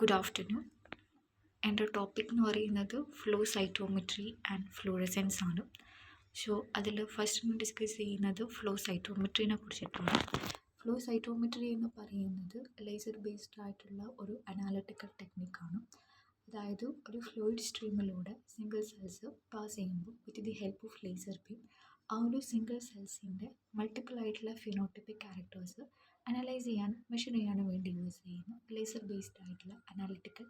Good afternoon. എൻ്റെ topic എന്ന് പറയുന്നത് ഫ്ലോ സൈറ്റോമെട്രി ആൻഡ് ഫ്ലൂറസെൻസ് ആണ്. സോ അതിൽ ഫസ്റ്റ് ഡിസ്കസ് ചെയ്യുന്നത് ഫ്ലോ സൈറ്റോമെട്രീനെ കുറിച്ചിട്ടാണ്. ഫ്ലോ സൈറ്റോമെട്രി എന്ന് പറയുന്നത് ലേസർ ബേസ്ഡ് ആയിട്ടുള്ള ഒരു അനാലിറ്റിക്കൽ ടെക്നിക്കാണ്. അതായത് ഒരു ഫ്ലൂയിഡ് സ്ട്രീമിലൂടെ സിംഗിൾ സെൽസ് പാസ് ചെയ്യുമ്പോൾ with the help of laser beam ആ ഒരു സിംഗിൾ സെൽസിൻ്റെ മൾട്ടിപ്പിൾ ആയിട്ടുള്ള ഫിനോട്ടിപ്പിക് ക്യാരക്ടേഴ്സ് അനലൈസ് ചെയ്യാനും മെഷർ ചെയ്യാനും വേണ്ടി യൂസ് ചെയ്യുന്ന ലേസർ ബേസ്ഡ് ആയിട്ടുള്ള അനാലിറ്റിക്കൽ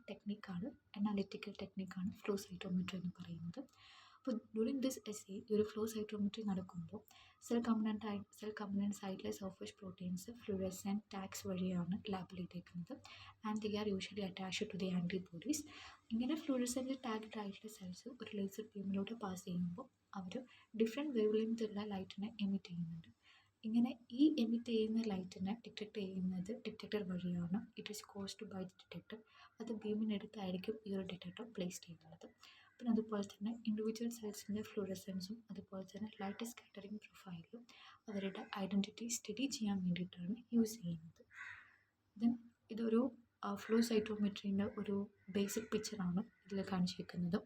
ടെക്നിക്കാണ് ഫ്ലോ സൈറ്റോമെട്രി എന്ന് പറയുന്നത്. അപ്പോൾ ഡ്യൂറിങ് ദിസ് എസ്സേ ഈ ഒരു ഫ്ലോ സൈറ്റോമെട്രി നടക്കുമ്പോൾ സെൽ കമ്പണൻസ് ആയിട്ടുള്ള സർഫേസ് പ്രോട്ടീൻസ് ഫ്ലൂറസെൻറ്റ് ടാഗ്സ് വഴിയാണ് ലാബിലിട്ടേക്കുന്നത്. And they are usually attached to the antibodies. ഇങ്ങനെ ഫ്ലൂറസെൻറ്റ് ടാഗ്ഡ് ആയിട്ടുള്ള സെൽസ് ഒരു ലേസർ ബീമിലൂടെ പാസ് ചെയ്യുമ്പോൾ അവർ ഡിഫറെൻറ്റ് വേവ് ലെങ്ത്തുള്ള ലൈറ്റിനെ എമിറ്റ് ചെയ്യുന്നുണ്ട്. ഇങ്ങനെ ഈ എമിറ്റ് ചെയ്യുന്ന ലൈറ്റിനെ ഡിറ്റക്ട് ചെയ്യുന്നത് ഡിറ്റക്ടർ വഴിയാണ്. It is caused by the detector. അത് ബീമിനടുത്തായിരിക്കും ഈ ഒരു ഡിറ്റക്ടർ പ്ലേസ് ചെയ്യുന്നത്. പിന്നെ അതുപോലെ തന്നെ ഇൻഡിവിജ്വൽ സെൽസിൻ്റെ ഫ്ലൂറസെൻസും അതുപോലെ തന്നെ ലൈറ്റ് സ്കാറ്ററിങ് പ്രൊഫൈലും അവരുടെ ഐഡൻറ്റിറ്റി സ്റ്റഡി ചെയ്യാൻ വേണ്ടിയിട്ടാണ് യൂസ് ചെയ്യുന്നത്. ദെൻ ഇതൊരു ഫ്ലോ സൈറ്റോമെട്രീൻ്റെ ഒരു ബേസിക് പിക്ചറാണ് ഇതിൽ കാണിച്ചിരിക്കുന്നത്.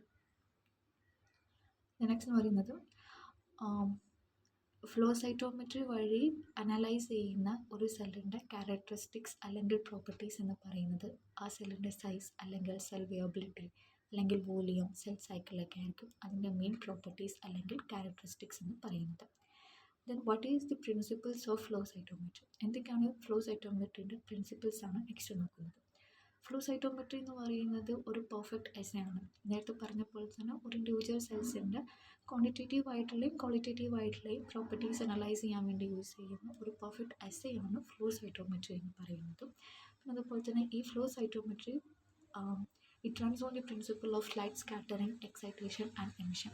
നെക്സ്റ്റ് എന്ന് പറയുന്നത് ഫ്ലോ സൈറ്റോമെട്രി വഴി അനലൈസ് ചെയ്യുന്ന ഒരു സെല്ലിൻ്റെ ക്യാരക്ടറിസ്റ്റിക്സ് അല്ലെങ്കിൽ പ്രോപ്പർട്ടീസ് എന്ന് പറയുന്നത് ആ സെല്ലിൻ്റെ സൈസ് അല്ലെങ്കിൽ സെൽ വിയബിലിറ്റി അല്ലെങ്കിൽ വോളിയം സെൽ സൈക്കിളൊക്കെ ആയിരിക്കും അതിൻ്റെ മെയിൻ പ്രോപ്പർട്ടീസ് അല്ലെങ്കിൽ ക്യാരക്ടറിസ്റ്റിക്സ് എന്ന് പറയുന്നത്. Then what is the principles of flow cytometry? എന്തൊക്കെയാണ് ഫ്ലോ സൈറ്റോമെട്രീൻ്റെ പ്രിൻസിപ്പിൾസ് ആണ് നെക്സ്റ്റ് നോക്കുന്നത്. ഫ്ലോ സൈറ്റോമെട്രി എന്ന് പറയുന്നത് ഒരു പെർഫെക്റ്റ് എസ്സേ ആണ്. നേരത്തെ പറഞ്ഞ പോലെ തന്നെ ഒരു ഇൻഡിവിജ്വൽ സെൽസിൻ്റെ ക്വാണ്ടിറ്റേറ്റീവ് ആയിട്ടുള്ളയും ക്വാളിറ്റേറ്റീവ് ആയിട്ടുള്ളയും പ്രോപ്പർട്ടീസ് അനലൈസ് ചെയ്യാൻ വേണ്ടി യൂസ് ചെയ്യുന്ന ഒരു പെർഫെക്റ്റ് എസ്സേ ആണ് ഫ്ലോ സൈറ്റോമെട്രി എന്ന് പറയുന്നത്. പിന്നെ അതുപോലെ തന്നെ ഈ flow cytometry it runs on the principle of light scattering excitation and emission.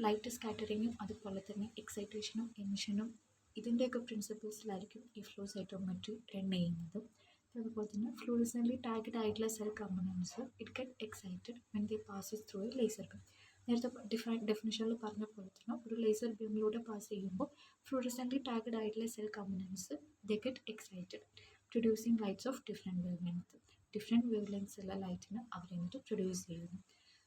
Light സ്കാറ്ററിങ്ങും അതുപോലെ തന്നെ എക്സൈറ്റേഷനും എമിഷനും ഇതിൻ്റെയൊക്കെ പ്രിൻസിപ്പിൾസിലായിരിക്കും ഈ ഫ്ലോ സൈറ്റോമെട്രി റൺ ചെയ്യുന്നത്. അതുപോലെ തന്നെ ഫ്ലൂറസെൻ്റ്ലി ടാഗ്ഡ് ആയിട്ടുള്ള cell components it get excited when they passes through a laser beam. നേരത്തെ ഡെഫിനിഷനിൽ പറഞ്ഞ പോലെ തന്നെ ഒരു ലേസർ ബീമിലൂടെ പാസ് ചെയ്യുമ്പോൾ ഫ്ലൂറസെൻ്റ്ലി ടാഗ്ഡ് ആയിട്ടുള്ള cell components they get excited producing lights of different wave length. Different wave lengths ഉള്ള ലൈറ്റിന് അവർ എന്നിട്ട് പ്രൊഡ്യൂസ് ചെയ്യുന്നു.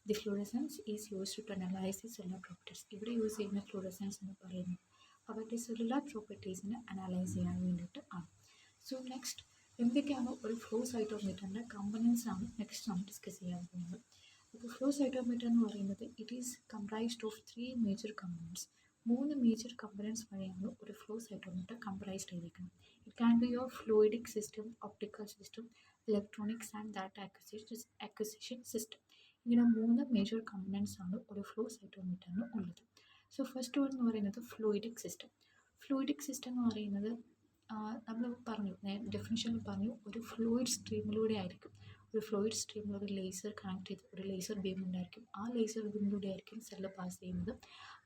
The fluorescence is used to analyse the cellular properties. ഇവിടെ യൂസ് ചെയ്യുന്ന ഫ്ലൂറസെൻസ് എന്ന് പറയുന്നത് അവരുടെ സെല്ലുലാർ പ്രോപ്പർട്ടീസിനെ അനലൈസ് ചെയ്യാൻ വേണ്ടിയിട്ട് ആണ്. സോ നെക്സ്റ്റ് എന്തൊക്കെയാണ് ഒരു ഫ്ലോ സൈറ്റോമീറ്ററിൻ്റെ കമ്പണൻസ് ആണ് നെക്സ്റ്റ് നമ്മൾ ഡിസ്കസ് ചെയ്യാൻ പോകുന്നത്. അപ്പോൾ ഫ്ലോ സൈറ്റോമീറ്റർ എന്ന് പറയുന്നത് it is comprised of 3 major components. 3 major components വഴിയാണ് ഒരു ഫ്ലോ സൈറ്റോമീറ്റർ കംപ്രൈസ്ഡ് ചെയ്തിരിക്കുന്നത്. It can be your fluidic system, optical system, electronics and data acquisition system. ഇങ്ങനെ 3 മേജർ കമ്പണൻസ് ആണ് ഒരു ഫ്ലോ സൈറ്റോമീറ്ററിന് ഉള്ളത്. സോ ഫസ്റ്റ് വൺ എന്ന് പറയുന്നത് ഫ്ലൂയിഡിക് സിസ്റ്റം. ഫ്ലൂയിഡിക് സിസ്റ്റം എന്ന് പറയുന്നത് നമ്മൾ പറഞ്ഞു ഡെഫിനിഷനിൽ പറഞ്ഞു ഒരു ഫ്ലൂയിഡ് സ്ട്രീമിലൂടെ ആയിരിക്കും. ഒരു ഫ്ലൂയിഡ് സ്ട്രീമിൽ ഒരു ലേസർ കണക്ട് ചെയ്ത് ഒരു ലേസർ ബീം ഉണ്ടായിരിക്കും. ആ ലേസർ ബീമിലൂടെ ആയിരിക്കും സെല്ല് പാസ് ചെയ്യുന്നത്.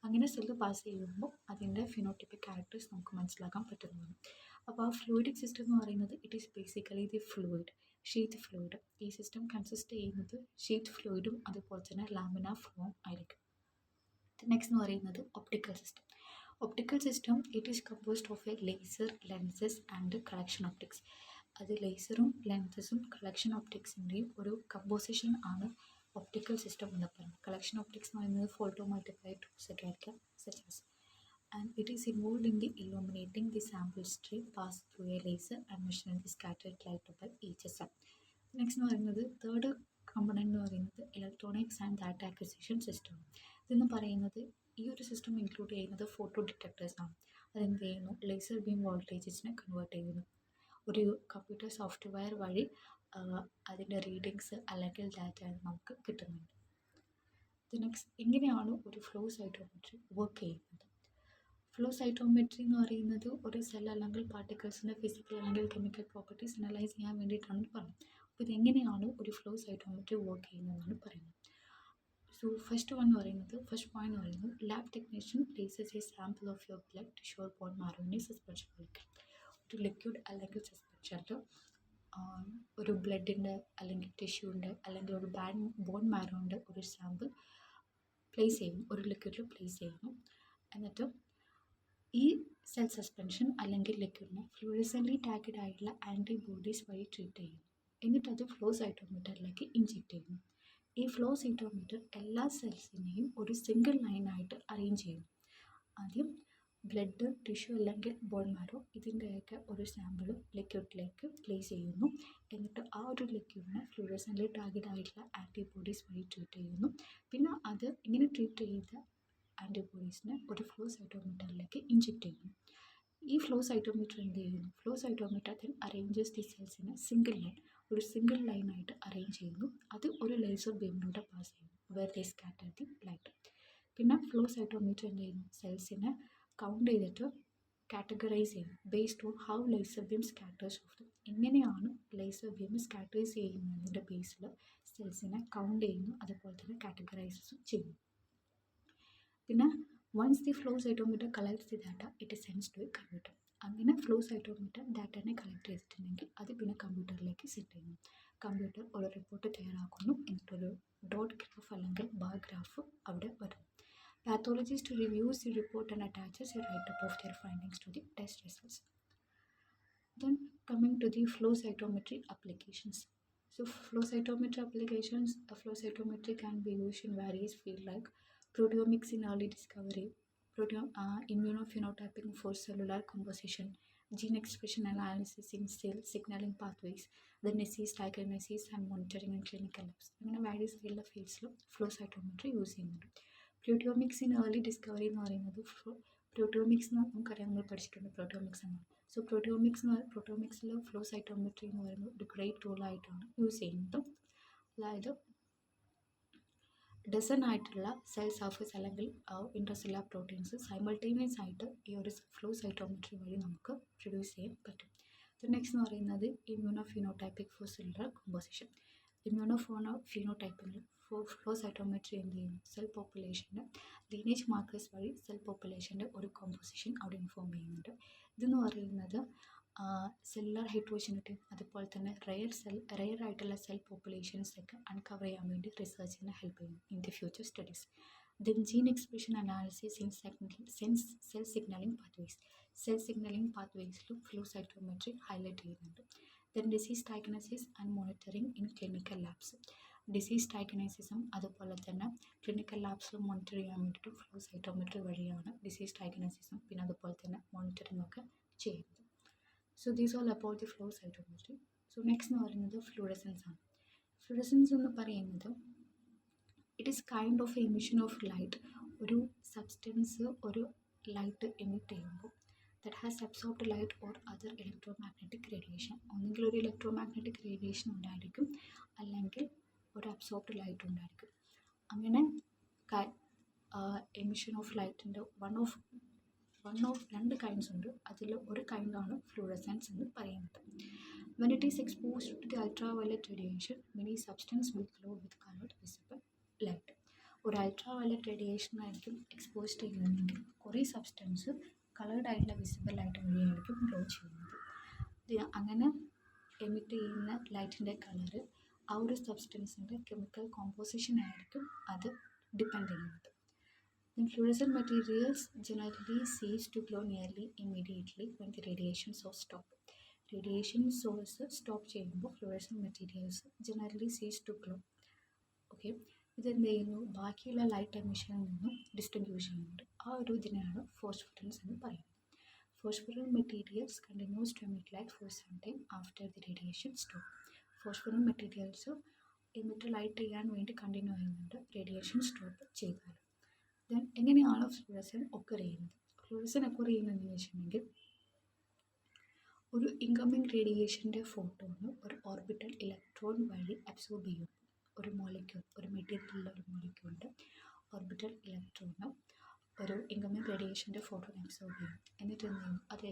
അങ്ങനെ സെല്ല് പാസ് ചെയ്യുമ്പോൾ അതിൻ്റെ ഫിനോട്ടിപ്പിക് ക്യാരക്ടേഴ്സ് നമുക്ക് മനസ്സിലാക്കാൻ പറ്റുന്നതാണ്. അപ്പോൾ ആ ഫ്ലൂയിഡിക് സിസ്റ്റം എന്ന് പറയുന്നത് it is basically the fluid, sheath fluid. ഈ സിസ്റ്റം കൺസിസ്റ്റ് ചെയ്യുന്നത് ഷീറ്റ് ഫ്ലൂയിഡും അതുപോലെ തന്നെ ലാമിനാർ ഫ്ലോയും ആയിരിക്കും. നെക്സ്റ്റ് എന്ന് പറയുന്നത് optical system. Optical system it is composed of a laser, lenses and collection optics. അത് ലേസറും ലെൻസസും കളക്ഷൻ ഒപ്റ്റിക്സിൻ്റെയും ഒരു കമ്പോസിഷൻ ആണ് ഒപ്റ്റിക്കൽ സിസ്റ്റം എന്ന് പറയുന്നത്. കളക്ഷൻ ഒപ്റ്റിക്സ് എന്ന് പറയുന്നത് ഫോട്ടോ മൾട്ടിപ്ലൈ ടൂൾസ് ഒക്കെ ആയിരിക്കാം സജസ്. And it is involve in the illuminating the sample stream pass through a laser and measuring the scattered light by each cell. Next എന്ന് പറയുന്നത് തേർഡ് കമ്പണൻ്റ് എന്ന് പറയുന്നത് electronics and data acquisition system. ഇതെന്ന് പറയുന്നത് ഈ ഒരു സിസ്റ്റം ഇൻക്ലൂഡ് ചെയ്യുന്നത് photo ഡിറ്റക്ടേഴ്സാണ്. അതെന്ത് ചെയ്യുന്നു? ലേസർ ബീം വോൾട്ടേജസിനെ കൺവേർട്ട് ചെയ്യുന്നു. ഒരു കമ്പ്യൂട്ടർ സോഫ്റ്റ്വെയർ വഴി അതിൻ്റെ റീഡിങ്സ് അല്ലെങ്കിൽ ഡാറ്റ നമുക്ക് കിട്ടുന്നുണ്ട്. നെക്സ്റ്റ് എങ്ങനെയാണ് ഒരു ഫ്ലോ സൈറ്റോമെട്രി വർക്ക് ചെയ്യുന്നത്? ഫ്ലോ സൈറ്റോമെട്രി എന്ന് പറയുന്നത് ഒരു സെൽ അല്ലെങ്കിൽ പാർട്ടിക്കിൾസിൻ്റെ ഫിസിക്കൽ അല്ലെങ്കിൽ കെമിക്കൽ പ്രോപ്പർട്ടീസ് അനലൈസ് ചെയ്യാൻ വേണ്ടിയിട്ടാണ് പറഞ്ഞത്. അപ്പോൾ ഇതെങ്ങനെയാണ് ഒരു ഫ്ലോ സൈറ്റോമെട്രി വർക്ക് ചെയ്യുന്നതെന്നാണ് പറയുന്നത്. സോ ഫസ്റ്റ് പോയിന്റ് എന്ന് പറയുന്നത് lab technician places a sample of your blood tissue bone marrow in suspension liquid. ഒരു ലിക്വിഡ് അല്ലെങ്കിൽ സസ്പെൻഷനിൽ ഒരു ബ്ലഡിൻ്റെ അല്ലെങ്കിൽ ടിഷ്യൂൻ്റെ അല്ലെങ്കിൽ ഒരു ബോൺ മാരോൻ്റെ ഒരു സാമ്പിൾ പ്ലേസ് ചെയ്യുന്നു, ഒരു ലിക്വിഡിൽ പ്ലേസ് ചെയ്യുന്നു. എന്നിട്ട് ഈ സെൽ സസ്പെൻഷൻ അല്ലെങ്കിൽ ലിക്വിഡിനെ ഫ്ലൂറസെൻ്റ്ലി ടാഗ്ഡ് ആയിട്ടുള്ള ആൻറ്റിബോഡീസ് വഴി ട്രീറ്റ് ചെയ്യുന്നു. എന്നിട്ട് അത് ഫ്ലോ സൈറ്റോമീറ്ററിലേക്ക് ഇഞ്ചെക്ട് ചെയ്യുന്നു. ഈ ഫ്ലോ സൈറ്റോമീറ്റർ എല്ലാ സെൽസിനെയും ഒരു സിംഗിൾ ലൈനായിട്ട് അറേഞ്ച് ചെയ്യും. ആദ്യം ബ്ലഡ്, ടിഷ്യൂ അല്ലെങ്കിൽ ബോൺ മാരോ ഇതിൻ്റെയൊക്കെ ഒരു സാമ്പിൾ ലിക്വിഡിലേക്ക് പ്ലേസ് ചെയ്യുന്നു. എന്നിട്ട് ആ ഒരു ലിക്വിഡിനെ ഫ്ലൂറസെൻ്റിൽ ടാർഗറ്റ് ആയിട്ടുള്ള ആൻറ്റിബോഡീസ് വഴി ട്രീറ്റ് ചെയ്യുന്നു. പിന്നെ അത് ഇങ്ങനെ ട്രീറ്റ് ചെയ്ത ആൻറ്റിബോഡീസിനെ ഒരു ഫ്ലോ സൈറ്റോമീറ്ററിലേക്ക് ഇഞ്ചെക്ട് ചെയ്യുന്നു. ഈ ഫ്ലോ സൈറ്റോമീറ്റർ എന്ത് ചെയ്യുന്നു? Flow cytometer then arranges the സെൽസിനെ ഒരു സിംഗിൾ ലൈനായിട്ട് അറേഞ്ച് ചെയ്യുന്നു. അത് ഒരു ലേസർ ബീമിലൂടെ പാസ് ചെയ്യുന്നു where they scatter the light. പിന്നെ ഫ്ലോ സൈറ്റോമീറ്റർ എന്ത് ചെയ്യുന്നു? സെൽസിനെ കൗണ്ട് ചെയ്തിട്ട് കാറ്റഗറൈസ് ചെയ്യും based on how laser beam scatters off them. എങ്ങനെയാണ് ലേസർ ബീം സ്കാറ്റേഴ്സ് ചെയ്യുന്നതിൻ്റെ ബേസിൽ സെൽസിനെ കൗണ്ട് ചെയ്യുന്നു, അതുപോലെ തന്നെ കാറ്റഗറൈസും ചെയ്യുന്നു. പിന്നെ once the flow cytometer collects the data it sends to a computer. അങ്ങനെ ഫ്ലോ സൈറ്റോമീറ്റർ ഡാറ്റനെ കളക്ട് ചെയ്തിട്ടുണ്ടെങ്കിൽ അത് പിന്നെ കമ്പ്യൂട്ടറിലേക്ക് സെറ്റ് ചെയ്യുന്നു. കമ്പ്യൂട്ടർ ഒരു റിപ്പോർട്ട് തയ്യാറാക്കുന്നു. എന്നിട്ടൊരു ഡോട്ട് ഗ്രാഫ് അല്ലെങ്കിൽ ബാർ ഗ്രാഫ് അവിടെ വരും. Pathologist reviews the report and attaches a write-up of their findings to the test results. Then coming to the flow cytometry applications. So flow cytometry applications, flow cytometry can be used in various fields like proteomics in early discovery, immunophenotyping for cellular composition, gene expression analysis in cell signaling pathways, the disease diagnosis and monitoring in clinical labs. അങ്ങനെ various fields flow cytometry use ചെയ്യുന്നുണ്ട്. Proteomics in early discovery എന്ന് പറയുന്നത് proteomics എന്ന് നമുക്കറിയാം, നമ്മൾ പഠിച്ചിട്ടുണ്ട് proteomics എന്നാണ്. So പ്രോട്ടിയോമിക്സിൽ flow cytometry എന്ന് പറയുന്നത് ഒരു ഗ്രേറ്റ് ടൂളായിട്ടാണ് യൂസ് ചെയ്യുന്നത്. അതായത് ഡസൺ ആയിട്ടുള്ള സെൽ സർഫേസ് അല്ലെങ്കിൽ ഇൻട്രസെല്ലുലാർ പ്രോട്ടീൻസ് സൈമൾട്ടേനിയസ് ആയിട്ട് ഈ ഒരു ഫ്ലോ സൈറ്റോമെട്രി വഴി നമുക്ക് പ്രൊഡ്യൂസ് ചെയ്യാൻ പറ്റും. നെക്സ്റ്റ് എന്ന് പറയുന്നത് immunophenotypic for cellular composition. Immunophenotyping flow cytometry എന്ത് ചെയ്യുന്നു? സെൽ പോപ്പുലേഷൻ്റെ ലീനേജ് മാർക്കേഴ്സ് വഴി സെൽ പോപ്പുലേഷൻ്റെ ഒരു കോമ്പോസിഷൻ അവിടെ ഇൻഫോം ചെയ്യുന്നുണ്ട്. ഇതെന്ന് പറയുന്നത് സെല്ലുലാർ ഹെറ്ററോജനിറ്റി അതുപോലെ തന്നെ റെയർ ആയിട്ടുള്ള സെൽ പോപ്പുലേഷൻസ് ഒക്കെ അൺകവർ ചെയ്യാൻ വേണ്ടി റിസർച്ചിനെ ഹെൽപ്പ് ചെയ്യുന്നു in the future studies. Then gene expression analysis in cell signalling pathways. Cell signalling പാത്വേസിലും ഫ്ലോ സൈറ്റോമെട്രി ഹൈലൈറ്റ് ചെയ്യുന്നുണ്ട്. Then disease diagnosis and monitoring in clinical labs. Disease ഡയഗ്നോസിസും അതുപോലെ തന്നെ ക്ലിനിക്കൽ ലാബ്സിലും മോണിറ്റർ ചെയ്യാൻ വേണ്ടിയിട്ട് ഫ്ലോ സൈറ്റോമെട്രി വഴിയാണ് ഡിസീസ് ഡയഗ്നോസിസും പിന്നെ അതുപോലെ തന്നെ മോണിറ്ററിംഗ് ഒക്കെ ചെയ്യുന്നത്. So these all about the flow cytometry. So next എന്ന് പറയുന്നത് ഫ്ലൂറസെൻസ് ആണ്. ഫ്ലൂറസെൻസ് എന്ന് പറയുന്നത് it is kind of emission of light. ഒരു സബ്സ്റ്റൻസ് ഒരു ലൈറ്റ് എമിറ്റ് ചെയ്യുമ്പോൾ that has absorbed light or other electro magnetic radiation. ഒന്നെങ്കിൽ ഒരു ഇലക്ട്രോ മാഗ്നറ്റിക് റേഡിയേഷൻ ഉണ്ടായിരിക്കും, അല്ലെങ്കിൽ ഒരു അബ്സോർബ്ഡ് ലൈറ്റ് ഉണ്ടായിരിക്കും. അങ്ങനെ എമിഷൻ ഓഫ് ലൈറ്റിൻ്റെ വൺ ഓഫ് രണ്ട് കൈൻഡ്സ് ഉണ്ട്. അതിൽ ഒരു കൈൻഡാണ് ഫ്ലൂറസെൻസ് എന്ന് പറയുന്നത്. When it is exposed to the ultraviolet radiation many substance will glow with coloured visible light. ഒരു അൾട്രാവയലറ്റ് റേഡിയേഷനായിരിക്കും എക്സ്പോസ് ചെയ്യുന്നതെങ്കിൽ കുറേ സബ്സ്റ്റൻസ് കളേർഡ് ആയിട്ടുള്ള വിസിബിൾ ലൈറ്റ് വഴിയായിരിക്കും ഗ്ലോ ചെയ്യുന്നത്. അങ്ങനെ എമിറ്റ് ചെയ്യുന്ന ലൈറ്റിൻ്റെ കളറ് ആ ഒരു സബ്സ്റ്റൻസിൻ്റെ കെമിക്കൽ കോമ്പോസിഷനായിരിക്കും അത് ഡിപ്പെൻഡ് ചെയ്യുന്നത്. Then fluorescent materials generally cease to glow nearly immediately when the radiation source stops. Radiation source stop ചെയ്യുമ്പോൾ fluorescent materials generally cease to glow. Okay, ഇതെന്ത് ചെയ്യുന്നു? ബാക്കിയുള്ള ലൈറ്റ് എമിഷനിൽ നിന്നും ഡിസ്റ്റിങ്ക്വിഷ് ചെയ്യുന്നുണ്ട്. ആ ഒരു ഇതിനെയാണ് ഫോസ്ഫറൻസ് എന്ന് പറയുന്നത്. Phosphorant materials continues to emit light for some time after the radiation stop. Phosphorant materials emit light ചെയ്യാൻ വേണ്ടി കണ്ടിന്യൂ ചെയ്യുന്നുണ്ട് റേഡിയേഷൻ സ്റ്റോപ്പ് ചെയ്താൽ. ദെൻ എങ്ങനെയാണ് ഫ്ലൂറസെൻ ഒക്കർ ചെയ്യുന്നത്? ഫ്ലൂറസെൻ ഒക്കർ ചെയ്യുന്നതെന്ന് വെച്ചിട്ടുണ്ടെങ്കിൽ ഒരു ഇൻകമിങ് റേഡിയേഷൻ്റെ ഫോട്ടോണ് ഒരു ഓർബിറ്റൽ ഇലക്ട്രോൺ വഴി അബ്സോർബ് ചെയ്യും. ഒരു മോളിക്യൂൾ, ഒരു മെറ്റീരിയലിലുള്ള ഒരു മോളിക്യൂളിൻ്റെ ഓർബിറ്റൽ ഇലക്ട്രോണ് ഒരു ഇൻകമിങ് റേഡിയേഷൻ്റെ ഫോട്ടോനെ അബ്സോർബ് ചെയ്യും. എന്നിട്ട് എന്ത് ചെയ്യും? അത്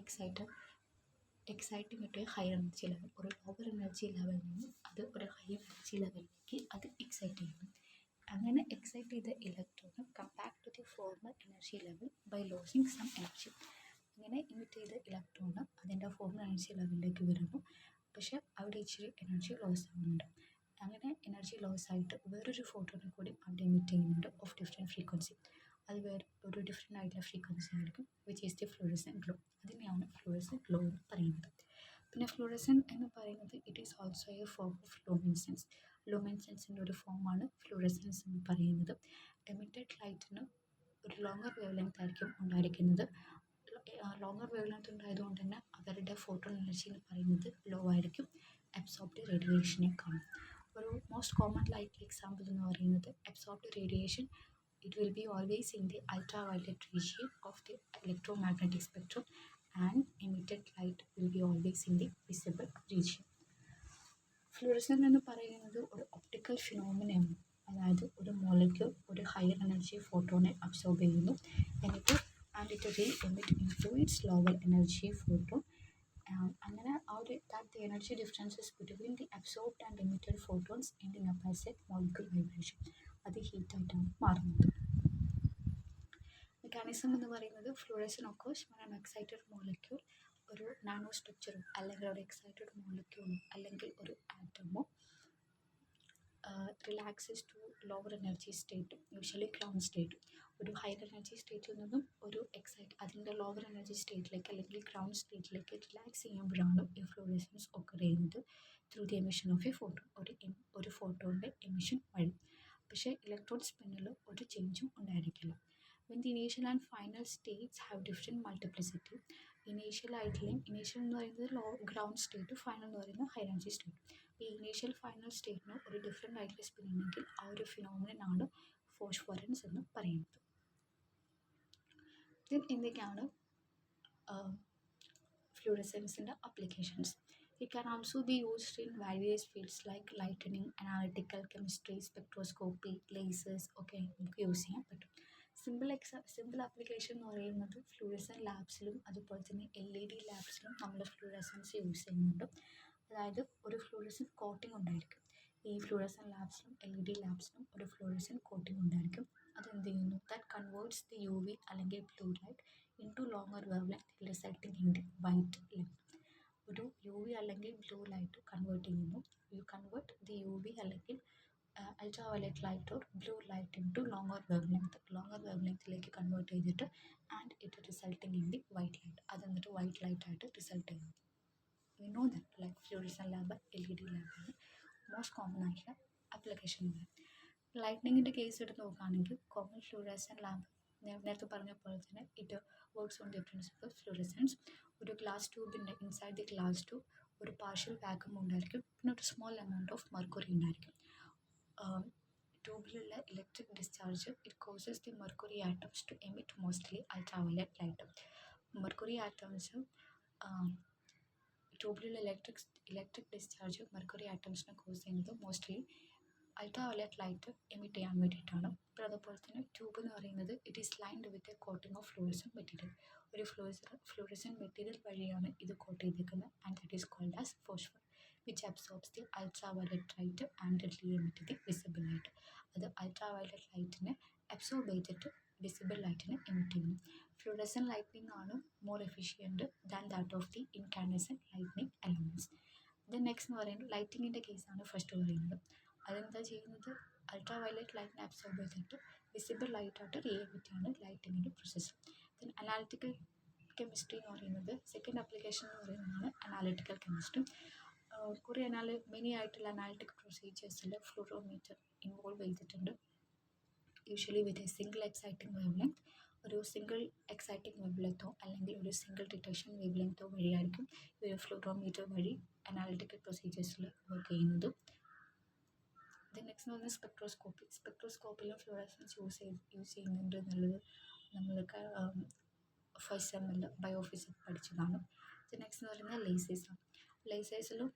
എക്സൈറ്റിംഗ് ആയിട്ട് ഹയർ എനർജി ലെവൽ, ഒരു ലോവർ എനർജി ലെവലിൽ നിന്ന് അത് ഒരു ഹയർ എനർജി ലെവലിലേക്ക് അത് എക്സൈറ്റ് ചെയ്യുന്നു. അങ്ങനെ എക്സൈറ്റ് ചെയ്ത electron come back to the former energy level by losing some energy. അങ്ങനെ ഇമിറ്റ് ചെയ്ത ഇലക്ട്രോൺ അതിൻ്റെ ഫോർമർ എനർജി ലെവലിലേക്ക് വരുന്നു, പക്ഷേ അവിടെ ഇച്ചിരി എനർജി ലോസ് ആവുന്നുണ്ട്. അങ്ങനെ എനർജി ലോസ് ആയിട്ട് വേറൊരു ഫോട്ടോനെ കൂടി അവിടെ എമിറ്റ് ചെയ്യുന്നുണ്ട് ഓഫ് ഡിഫറെൻറ്റ് ഫ്രീക്വൻസി. അത് ഒരു ഡിഫറെൻ്റ് ആയിട്ടുള്ള ഫ്രീക്വൻസി ആയിരിക്കും which is the fluorescent glow. അതിനെയാണ് ഫ്ലൂറസെൻറ്റ് ഗ്ലോ എന്ന് പറയുന്നത്. പിന്നെ ഫ്ലൂറസൻ എന്ന് പറയുന്നത് it is also a form of luminescence. ലൂമിൻസെൻസിൻ്റെ ഒരു ഫോമാണ് ഫ്ലൂറസൻസ് എന്ന് പറയുന്നത്. എമിറ്റഡ് ലൈറ്റിന് ഒരു ലോങ്ങർ വേവ് ലെങ്ത് ആയിരിക്കും ഉണ്ടായിരിക്കുന്നത്. ലോങ്ങർ വേവ് ലെങ്ത് ഉണ്ടായതുകൊണ്ട് തന്നെ അവരുടെ ഫോട്ടോ എനർജി എന്ന് പറയുന്നത് ലോ ആയിരിക്കും അബ്സോർബ്ഡ് റേഡിയേഷനേക്കാളും. ഒരു മോസ്റ്റ് കോമൺ ലൈറ്റ് എക്സാമ്പിൾ എന്ന് പറയുന്നത് absorbed radiation it will be always in the ultraviolet region of the electromagnetic spectrum and emitted light will be always in the visible region. Fluorescent എന്ന് പറയുന്നത് ഒരു optical ഫിനോമിനയാണ്. അതായത് ഒരു molecule ഒരു higher energy ഫോട്ടോനെ absorb ചെയ്യുന്നു, എന്നിട്ട് and it re emit into its lower energy photon. അങ്ങനെ ആ ഒരു that energy differences between the absorbed and emitted photons ending up as a molecule vibration. അത് ഹീറ്റായിട്ടാണ് മാറുന്നത്. മെക്കാനിസം എന്ന് പറയുന്നത് fluorescence occurs when an excited molecule ഒരു nano സ്ട്രക്ചറും അല്ലെങ്കിൽ ഒരു എക്സൈറ്റഡ് മോളിക്യൂളും അല്ലെങ്കിൽ ഒരു ആറ്റമോ റിലാക്സസ് ടു ലോവർ എനർജി സ്റ്റേറ്റും യൂഷ്വലി ഗ്രൗണ്ട് സ്റ്റേറ്റും ഒരു ഹയർ എനർജി സ്റ്റേറ്റിൽ നിന്നും ഒരു അതിൻ്റെ ലോവർ എനർജി സ്റ്റേറ്റിലേക്ക് അല്ലെങ്കിൽ ഗ്രൗണ്ട് സ്റ്റേറ്റിലേക്ക് റിലാക്സ് ചെയ്യുമ്പോഴാണ് ഈ ഫ്ലൂറസൻസ് ഒക്കർ ചെയ്യുന്നത് through the emission of A photo, ഒരു ഫോട്ടോൻ്റെ എമിഷൻ വഴി. പക്ഷേ ഇലക്ട്രോൺ സ്പിന്നിൽ ഒരു ചേഞ്ചും ഉണ്ടായിരിക്കില്ല. when the initial and final states have different multiplicity. Initial എന്ന് പറയുന്നത് ഗ്രൗണ്ട് സ്റ്റേറ്റ്, ഫൈനൽ എന്ന് പറയുന്നത് ഹൈ എനർജി സ്റ്റേറ്റ്. ഈ ഇനീഷ്യൽ ഫൈനൽ സ്റ്റേറ്റിന് ഒരു ഡിഫറെൻ്റ് ആയിട്ടുള്ള സ്പിൻ ഉണ്ടെങ്കിൽ ആ ഒരു ഫിനോമിനനാണ് ഫോസ്ഫോറൻസ് എന്ന് പറയുന്നത്. ദെൻ എന്തൊക്കെയാണ് ഫ്ലൂറസെൻസിൻ്റെ applications? It can also be used in various fields like lighting, analytical chemistry, spectroscopy, lasers ഒക്കെ നമുക്ക് യൂസ് ചെയ്യാൻ പറ്റും. സിമ്പിൾ ആപ്ലിക്കേഷൻ എന്ന് പറയുന്നത് ഫ്ലൂറസൻ ലാബ്സിലും അതുപോലെ തന്നെ LED ലാബ്സിലും നമ്മൾ ഫ്ലൂറസൻസ് യൂസ് ചെയ്യുന്നുണ്ട്. അതായത് ഒരു ഫ്ലൂറസൻ കോട്ടിംഗ് ഉണ്ടായിരിക്കും. ഈ ഫ്ലൂറസൻ ലാബ്സിലും LED ലാബ്സിലും ഒരു ഫ്ലൂറസൻ കോട്ടിംഗ് ഉണ്ടായിരിക്കും. അതെന്ത് ചെയ്യുന്നു? ദാറ്റ് കൺവേർട്സ് ദി UV അല്ലെങ്കിൽ blue light in to longer wavelength resulting in the white length. ഒരു UV അല്ലെങ്കിൽ ബ്ലൂ ലൈറ്റ് കൺവേർട്ട് ചെയ്യുന്നു. യു കൺവേർട്ട് ദി UV അല്ലെങ്കിൽ ultraviolet light or blue light in to longer wave ലെങ്ത്തിലേക്ക് convert ചെയ്തിട്ട് and it resulting in the white light. അതെന്നിട്ട് white ലൈറ്റായിട്ട് result ചെയ്യുന്നു. We know that like fluorescent lamp LED ലാബാണ് most common ആയിട്ടുള്ള application. ലൈറ്റ്നിങ്ങിൻ്റെ case എടുത്ത് നോക്കുകയാണെങ്കിൽ കോമൺ ഫ്ലൂറസൻ ലാബ് നേരത്തെ പറഞ്ഞ പോലെ തന്നെ it works on the principle fluorescence. ഒരു ഗ്ലാസ് ട്യൂബിൻ്റെ ഇൻസൈഡ് ദി ഗ്ലാസ് ട്യൂബ് ഒരു പാർഷ്യൽ വാക്യൂം ഉണ്ടായിരിക്കും, പിന്നെ ഒരു സ്മോൾ എമൗണ്ട് ഓഫ് മെർക്കുറി ഉണ്ടായിരിക്കും. ട്യൂബിലുള്ള electric discharge it causes the mercury atoms to emit mostly ultraviolet light. Mercury atoms ട്യൂബിലുള്ള electric discharge mercury ആറ്റംസിനെ കോസ് ചെയ്യുന്നത് മോസ്റ്റ്ലി അൾട്രാവയലറ്റ് ലൈറ്റ് എമിറ്റ് ചെയ്യാൻ വേണ്ടിയിട്ടാണ്. അപ്പോൾ അതുപോലെ തന്നെ ട്യൂബ് എന്ന് പറയുന്നത് it is lined with a coating of fluorescent material. ഒരു ഫ്ലൂറസൻ മെറ്റീരിയൽ വഴിയാണ് ഇത് കോട്ട് ചെയ്തിരിക്കുന്നത് and that is called as phosphor which absorbs the ultraviolet light and readily emit the visible light. അത് അൾട്രാവയലറ്റ് ലൈറ്റിനെ absorb ചെയ്തിട്ട് visible ലൈറ്റിനെ emit ചെയ്യുന്നു. Fluorescent lighting ആണ് more efficient than that of the incandescent lighting elements. Then next എന്ന് പറയുന്നത് ലൈറ്റിങ്ങിൻ്റെ കേസാണ് ഫസ്റ്റ് പറയുന്നത്. അതെന്താ ചെയ്യുന്നത്? അൾട്രാവയലറ്റ് ലൈറ്റിനെ അബ്സോർബ് ചെയ്തിട്ട് വിസിബിൾ ലൈറ്റായിട്ട് എമിറ്റ് ആണ് ലൈറ്റിങ്ങിൻ്റെ പ്രോസസ്സ്. ദെൻ അനാലിറ്റിക്കൽ കെമിസ്ട്രി എന്ന് പറയുന്നത് സെക്കൻഡ് ആപ്ലിക്കേഷൻ എന്ന് പറയുന്നതാണ് അനാലിറ്റിക്കൽ കെമിസ്ട്രി. കുറേ മെനി ആയിട്ടുള്ള അനാലിറ്റിക് പ്രൊസീജിയേഴ്സിൽ ഫ്ലൂറോമീറ്റർ ഇൻവോൾവ് ചെയ്തിട്ടുണ്ട്. Usually with a single exciting wave length, ഒരു സിംഗിൾ എക്സൈറ്റിംഗ് വേവ് ലെങ്തോ അല്ലെങ്കിൽ ഒരു സിംഗിൾ ഡിറ്റക്ഷൻ വേവ് ലെങ്തോ വഴിയായിരിക്കും ഈ ഒരു ഫ്ലൂറോമീറ്റർ വഴി അനാലിറ്റിക്കൽ പ്രൊസീജിയേഴ്സിൽ വർക്ക് ചെയ്യുന്നത്. നെക്സ്റ്റ് എന്ന് പറഞ്ഞാൽ സ്പെക്ട്രോസ്കോപ്പിലും ഫ്ലൂറസൻസ് യൂസ് ചെയ്യുന്നുണ്ട് എന്നുള്ളത് നമ്മൾക്ക് ഫസ്റ്റ് സെമ്മിൽ ബയോഫിസിക്സ് പഠിച്ചതാണ്. നെക്സ്റ്റ് എന്ന് പറയുന്നത് ലേസേഴ്സാണ്. ലേസേഴ്സിലും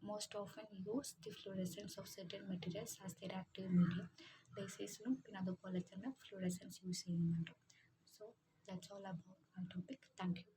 most often use the fluorescence of certain materials as their active media. ലേസേഴ്സിലും പിന്നെ അതുപോലെ തന്നെ ഫ്ലൂറസൻസ് യൂസ് ചെയ്യുന്നുണ്ട്. So that's all about my topic. Thank you.